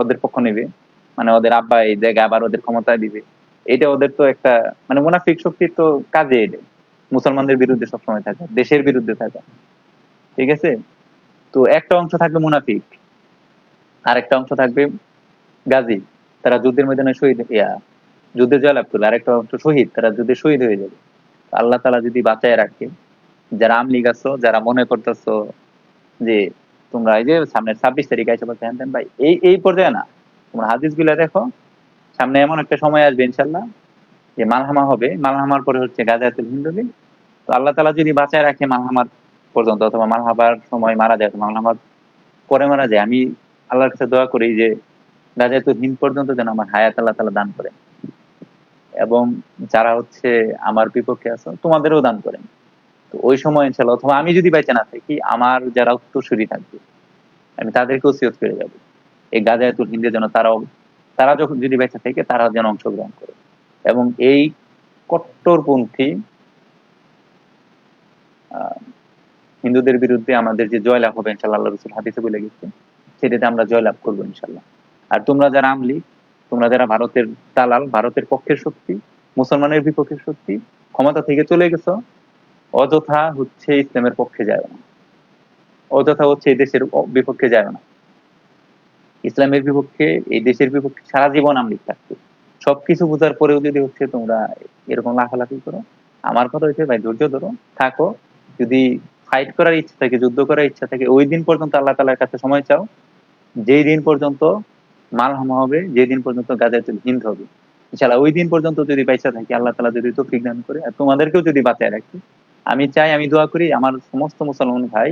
ওদের পক্ষ নেবে, মানে ওদের আব্বা এই জায়গায় আবার ওদের ক্ষমতায় দিবে। এটা ওদের তো একটা মানে মুনাফিক শক্তির তো কাজে এটা, মুসলমানদের বিরুদ্ধে সবসময় থাকা, দেশের বিরুদ্ধে থাকা, ঠিক আছে? তো একটা অংশ থাকবে মুনাফিক, আর একটা অংশ থাকবে গাজী, তারা যুদ্ধের ময়দানে শহীদ, যুদ্ধে জয়লাভ করবে। আরেকটা অংশ শহীদ, তারা যুদ্ধে শহীদ হয়ে যাবে। আল্লাহ তালা যদি বাঁচায় রাখে, যারা আওয়ামী লীগ আছো, যারা মনে করতেছো যে তোমরা এই যে সামনে 26 তারিখ আইসা বলতে হ্যান ভাই, এই এই পর্যায়ে না, তোমরা হাদিস গুলা দেখো, সামনে এমন একটা সময় আসবে ইনশাল্লাহ যে মালহামা হবে, মালহামার পরে হচ্ছে গাজাতুল হিন্দ হবে। তো আল্লাহ তালা যদি বাঁচায় রাখে মালহামার পর্যন্ত, অথবা মালহামার সময় মারা যায়, মালহামার পরে মারা যায়, আমি আল্লাহর কাছে দোয়া করি যে গাজাতুল হিন্দ পর্যন্ত যেন আমার হায়াত আল্লাহ তালা দান করে, এবং যারা হচ্ছে আমার বিপক্ষে আছে তোমাদেরও দান করেন। তো ওই সময় ইনশাল্লাহ, অথবা আমি যদি বেঁচে না থাকি, আমার যারা উত্তরসূরি থাকবে আমি তাদেরকে ওসিয়ত করে যাবো এই গাজায়াতুল হিন্দের জন্য, তারা যখন যদি বেঁচে থাকে তারা যেন অংশগ্রহণ করে। এবং এই কট্টরপন্থী আহ হিন্দুদের বিরুদ্ধে আমাদের যে জয়লাভ হবে ইনশাল্লাহ, আল্লাহ রসুল হাদিসে বলে গেছে, সেটাতে আমরা জয়লাভ করবো ইনশাল্লাহ। আর তোমরা যারা আমলি, তোমরা যারা ভারতের দালাল, ভারতের পক্ষের শক্তি, মুসলমানের বিপক্ষের শক্তি, ক্ষমতা থেকে চলে গেছো, অযথা হচ্ছে ইসলামের পক্ষে যায় না, অযথা হচ্ছে এই দেশের বিপক্ষে যায় না, ইসলামের বিপক্ষে, এই দেশের বিপক্ষে সারা জীবন আমলিক থাকতো। সবকিছু বোঝার পরেও যদি হচ্ছে তোমরা এরকম লাফালাফি করো, আমার কথা হচ্ছে ভাই ধৈর্য ধরো, থাকো। যদি ফাইট করার ইচ্ছা থাকে, যুদ্ধ করার ইচ্ছা থাকে, ওই দিন পর্যন্ত আল্লাহ তালার কাছে সময় চাও, যেই দিন পর্যন্ত মালহামা হবে, যেই দিন পর্যন্ত গাজাতুল হিন্দ হবে ইনশাআল্লাহ, ওই দিন পর্যন্ত যদি পয়সা থাকি, আল্লাহ তালা যদি তৌফিক দান করে আর তোমাদেরকেও যদি বাঁচায় রাখি, আমি চাই, আমি দোয়া করি আমার সমস্ত মুসলমান ভাই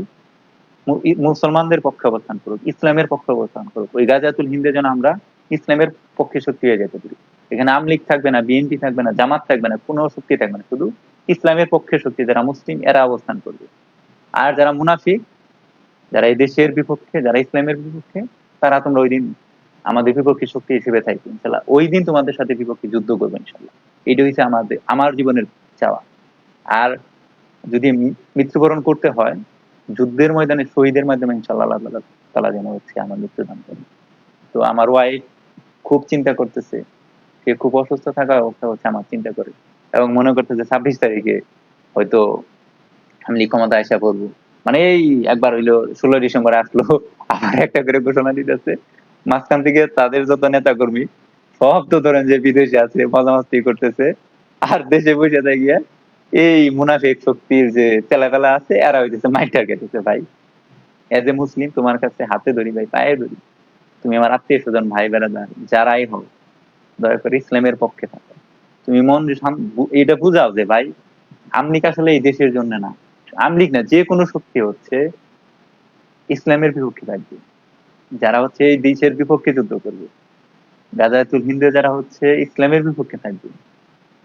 মুসলমানদের পক্ষে অবস্থান করুক, ইসলামের পক্ষে অবস্থান করুক, ওই গাজাতুল হিন্দে যেন আমরা ইসলামের পক্ষে শক্তি হয়ে যেতে পারি। এখানে আওয়ামী লীগ থাকবে না, বিএনপি থাকবে না, জামাত থাকবে না, কোনো শক্তি থাকবে না, শুধু ইসলামের পক্ষে শক্তি, যারা মুসলিম এরা অবস্থান করবে। আর যারা মুনাফিক, যারা এই দেশের বিপক্ষে, যারা ইসলামের বিপক্ষে, তারা তোমরা ওই দিন আমাদের বিপক্ষে শক্তি হিসেবে থাকবে ইনশাল্লাহ, ওই দিন তোমাদের সাথে বিপক্ষে যুদ্ধ করবে ইনশাল্লাহ। এটা হচ্ছে আমার জীবনের চাওয়া। আর যদি মৃত্যুবরণ করতে হয় যুদ্ধের ময়দানে শহীদের মাধ্যমে, ইনশাল্লাহ আল্লাহ তাআলা যেন হচ্ছে আমার মৃত্যুদান করেন। তো আমার ওয়াইফ খুব চিন্তা করতেছে, সে খুব অসুস্থ থাকা অবস্থা হচ্ছে আমার চিন্তা করে, এবং মনে করতেছে 26 তারিখে হয়তো আমি ক্ষমতা আসা করবো। মানে এই একবার হইলো 16 ডিসেম্বর আসলো, আবার একটা করে ঘোষণা দিতেছে, মাঝখান থেকে তাদের যত নেতা কর্মী সব তো ধরেন যে বিদেশে আছে, মজা মাস্তি করতেছে, আর দেশে বসে থাকিয়া এই মুনাফিক শক্তির যে চেলাপেলা আছে এরা হইতেছে মাইটা খেতেছে। ভাই এজ এ মুসলিম তোমার কাছে হাতে ধরি ভাই, পায়ে ধরি, তুমি আমার আত্মীয় স্বজন, ভাই বেড়াদার যারাই হোক, দয়া করে ইসলামের পক্ষে থাকো। তুমি মন এটা বুঝাও যে ভাই আমলিক আসলে এই দেশের জন্য না, আমলিক না, যে কোনো শক্তি হচ্ছে ইসলামের বিপক্ষে থাকবে, যারা হচ্ছে এই দেশের বিপক্ষে যুদ্ধ করবে, গাজাতুল হিন্দে যারা হচ্ছে ইসলামের বিপক্ষে থাকবে,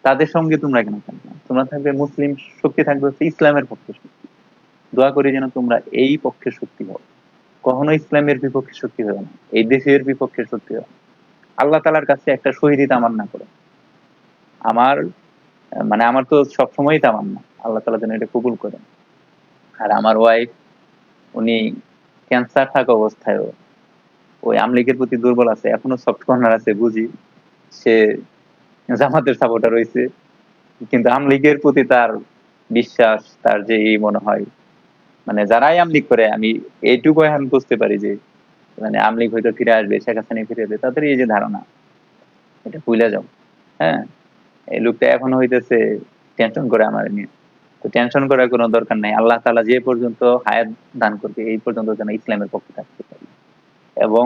তাদের সঙ্গে তোমরা কেন থাকবে না? তোমরা থাকবে, মুসলিম শক্তি থাকবে হচ্ছে ইসলামের পক্ষে শক্তি। দোয়া করি যেন তোমরা এই পক্ষে শক্তি হও, কখনো ইসলামের বিপক্ষে শক্তি হবে না, এই দেশের বিপক্ষে শক্তি হবে। আল্লাহ তালার কাছে একটা শহীদ তামান্না করো। আমার মানে আমার তো সবসময়ই তামান্না আল্লাহ তালা যেন এটা কবুল করেন। আর আমার ওয়াইফ, উনি ক্যান্সার থাকা অবস্থায় ওই আমলিগের প্রতি দুর্বল আছে, এখনো সফট কর্নার আছে বুঝি, সে জামাতের সাপোর্টার রয়েছে, কিন্তু আমলিগের প্রতি তার বিশ্বাস, তার যে এই মনে হয়, মানে যারাই আমলিগ করে, আমি এইটুকু এখন বুঝতে পারি যে মানে আওয়ামী লীগ হয়তো ফিরে আসবে, শেখ হাসিনা ফিরে আসবে, তাদের এই যে ধারণা, এটা ভুলে যাও। হ্যাঁ, এই লোকটা এখন হইতেছে টেনশন করে আমার নিয়ে। তো টেনশন করার কোনো দরকার নাই। আল্লাহ তাআলা যে পর্যন্ত হায়াত দান করবে এই পর্যন্ত যেন ইসলামের পক্ষে থাকতে পারি, এবং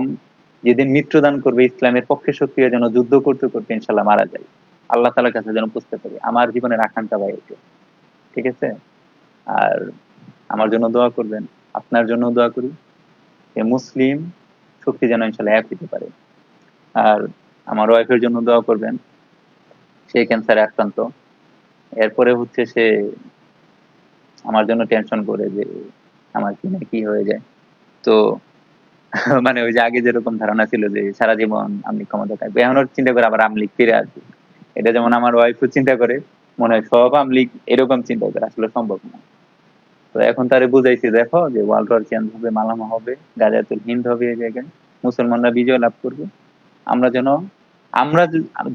যেদিন মৃত্যু দান করবে ইসলামের পক্ষে শক্তি হয়ে যেন যুদ্ধ করতে করতে ইনশাল্লাহ মারা যায়, আল্লাহ তাআলার কাছে যেন বুঝতে পারি। আমার জীবনের আকাঙ্ক্ষা ভাই এটা, ঠিক আছে? আর আমার জন্য দোয়া করবেন, আপনার জন্য দোয়া করি যে মুসলিম শক্তি যেন ইনশাল্লাহ এক হতে পারে। আর আমার ওয়াইফের জন্য দোয়া করবেন, সে ক্যান্সারে আক্রান্ত। এরপরে হচ্ছে সে আমার জন্য টেনশন করে যে আমার কি না কি হয়ে যায়। তো মানে ওই যে আগে যেরকম ধারণা ছিল যে সারা জীবন আমলিগ ক্ষমতা থাকবে, এখন ওর চিন্তা করে আবার আমলিগ ফিরে আসবে। এটা যেমন আমার ওয়াইফও চিন্তা করে, মনে হয় সব আমলিগ এরকম চিন্তা করে, আসলে সম্ভব না। তো এখন তারে বুঝাইছি, দেখো যে ওয়ার্ল্ড ওয়ার চেঞ্জ হবে, মালামা হবে, গাজাতুল হিন্দ হবে, এই জায়গায় মুসলমানরা বিজয় লাভ করবে। আমরা যেন, আমরা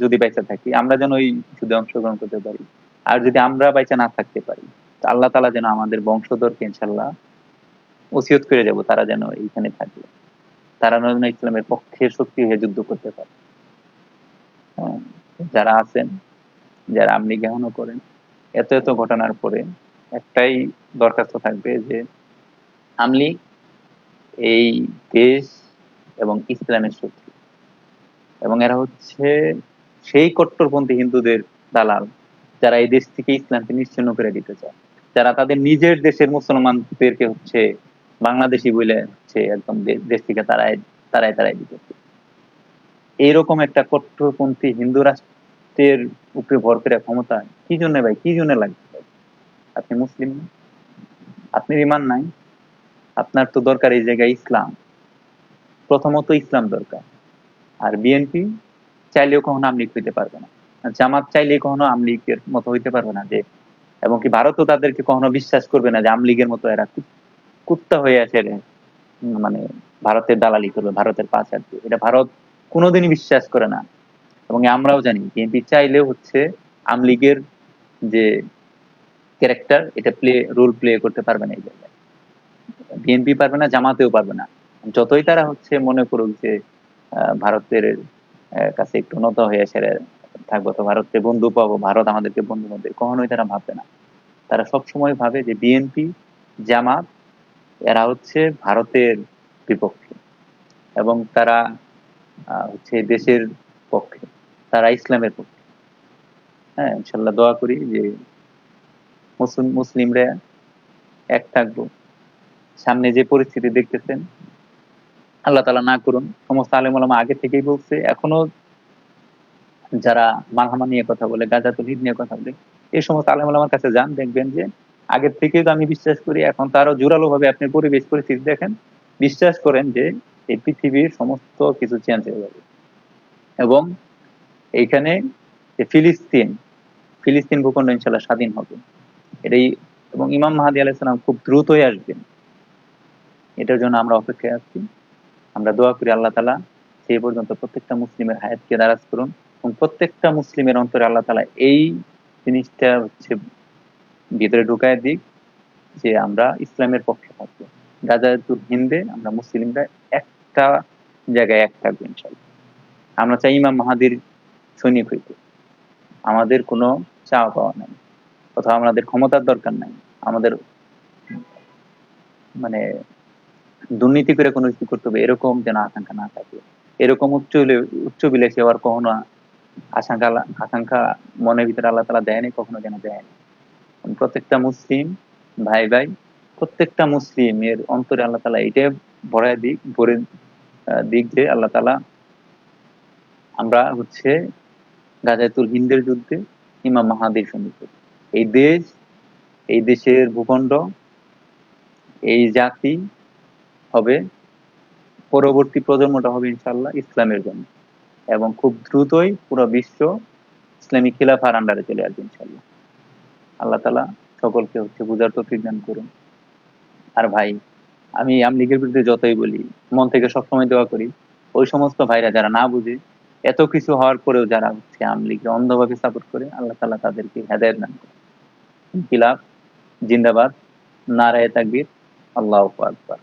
যদি বেঁচে থাকি আমরা যেন ওই যুদ্ধে অংশগ্রহণ করতে পারি। আর যদি আমরা বেঁচে না থাকতে পারি, তো আল্লাহ তাআলা যেন আমাদের বংশধরকে ইনশাল্লাহ ওসিয়ত করে যাব, তারা যেন এইখানে থাকবে, তারা যেন ইসলামের পক্ষে শক্তি হয়ে যুদ্ধ করতে পারে। হ্যাঁ, যারা আছেন, যারা আমলি গ্রহণও করেন, এত এত ঘটনার পরে একটাই দরখাস্ত থাকবে যে আমলি এই দেশ এবং ইসলামের শত্রু, এবং এরা হচ্ছে সেই কট্টরপন্থী হিন্দুদের দালাল, যারা এই দেশ থেকে ইসলামকে নিশ্চিহ্ন করে দিতে চায়, যারা তাদের নিজের দেশের মুসলমানদেরকে হচ্ছে বাংলাদেশি বলে হচ্ছে একদম দেশ থেকে তারাই তারাই তারাই দিতেছে। এইরকম একটা কট্টরপন্থী হিন্দু রাষ্ট্রের উপরে ভর করে ক্ষমতা কি জন্য ভাই, কি জন্য লাগবে? আপনি মুসলিম না, আপনার ইমান নাই, আপনার তো দরকার এই জায়গায় ইসলাম, প্রথমত ইসলাম দরকার। আর বিএনপি চাইলেও কখনো আমলিগ হইতে পারবে না, জামাত চাইলেই কখনো আমলিগের মতো হইতে পারবে না, যে এবং কি ভারতও তাদেরকে কখনো বিশ্বাস করবে না যে আমলিগের মতো এরা কুত্তা হয়ে আছে, মানে ভারতের দালালি করবে, ভারতের পা চাটবে, এটা ভারত কোনোদিনই বিশ্বাস করে না। এবং আমরাও জানি বিএনপি চাইলেও হচ্ছে আমলিগের যে ক্যারেক্টার, এটা রোল প্লে করতে পারবে না এই জায়গায়। বিএনপি পারবে না, জামাতেও পারবে না। যতই তারা হচ্ছে মনে করুক যে ভারতের কাছে একটু নত হয়ে সেরে থাকবো, তো ভারতকে বন্ধু পাবো, ভারত আমাদেরকে বন্ধু বান্ধব, কখনোই তারা ভাববে না। তারা সবসময় ভাবে যে বিএনপি, জামাত, এরা হচ্ছে ভারতের বিপক্ষে, এবং তারা হচ্ছে দেশের পক্ষে, তারা ইসলামের পক্ষে। হ্যাঁ, ইনশাল্লাহ দোয়া করি যে মুসলিমরা এক থাকবো। সামনে যে পরিস্থিতি দেখতেছেন, আল্লাহ তাআলা না করুন, সমস্ত আলেম ওলামা আগে থেকেই বলছে, এখনো যারা মালহামা নিয়ে কথা বলে, গাজাতুল হিন্দ নিয়ে কথা বলে, এই সমস্ত আলেম ওলামার কাছে যান, দেখবেন যে আগের থেকেই তো আমি বিশ্বাস করি, এখন তো আরো জোরালো ভাবে আপনি পরিবেশ পরিস্থিতি দেখেন, বিশ্বাস করেন যে এই পৃথিবীর সমস্ত কিছু চেঞ্জ হয়ে যাবে। এবং এইখানে যে ফিলিস্তিন, ফিলিস্তিন ভূখণ্ড ইনশাল্লাহ স্বাধীন হবে, এটাই। এবং ইমাম মাহদী আলাইহিস সালাম খুব দ্রুতই আসবেন, এটার জন্য আমরা অপেক্ষায় আছি। আমরা দোয়া করি আল্লাহ তাআলা সেই পর্যন্ত প্রত্যেকটা মুসলিমের হায়াতকে দারাজ করুন, এবং প্রত্যেকটা মুসলিমের অন্তরে আল্লাহ তাআলা এই জিনিসটা হচ্ছে ভিতরে ঢুকায় দিক যে আমরা ইসলামের পক্ষে থাকবো। গাজাতুল হিন্দে আমরা মুসলিমরা একটা জায়গায় এক থাকবো ইনশাল্লাহ। আমরা চাই ইমাম মাহাদির সৈনিক হইতে, আমাদের কোনো চাওয়া পাওয়া নাই, অথবা আমাদের ক্ষমতার দরকার নাই, আমাদের মানে দুর্নীতি করে কোনো কিছু করতে হবে এরকম যেন আকাঙ্ক্ষা না থাকে। এরকম উচ্চ বিলাসী হওয়ার কখনো আকাঙ্ক্ষা মনের ভিতরে আল্লাহ তাআলা দেয়নি, কখনো যেন দেয়নি। প্রত্যেকটা মুসলিম ভাই ভাই, প্রত্যেকটা মুসলিমের অন্তরে আল্লাহ তাআলা এটাই ভরে দিক যে আল্লাহ তাআলা আমরা হচ্ছে গাজাতুল হিন্দের যুদ্ধে ইমাম মাহাদির সৈনিক। এই দেশ, এই দেশের ভূখণ্ড, এই জাতি হবে, পরবর্তী প্রজন্মটা হবে ইনশাআল্লাহ ইসলামের জন্য, এবং খুব দ্রুতই পুরো বিশ্ব ইসলামী খিলাফার আন্ডারে চলে আসবে ইনশাআল্লাহ। আল্লাহ তাআলা সকলকে হচ্ছে বুঝার তৌফিক দান করুন। আর ভাই, আমি আওয়ামী লীগের বিরুদ্ধে যতই বলি, মন থেকে সবসময় দোয়া করি ওই সমস্ত ভাইরা যারা না বুঝে, এত কিছু হওয়ার পরেও যারা হচ্ছে আওয়ামী লীগকে অন্ধভাবে সাপোর্ট করে, আল্লাহ তাআলা তাদেরকে হেদায়েত দান করে। ইনকিলাব জিন্দাবাদ, নারায়ে তাকবীর, আল্লাহু আকবার।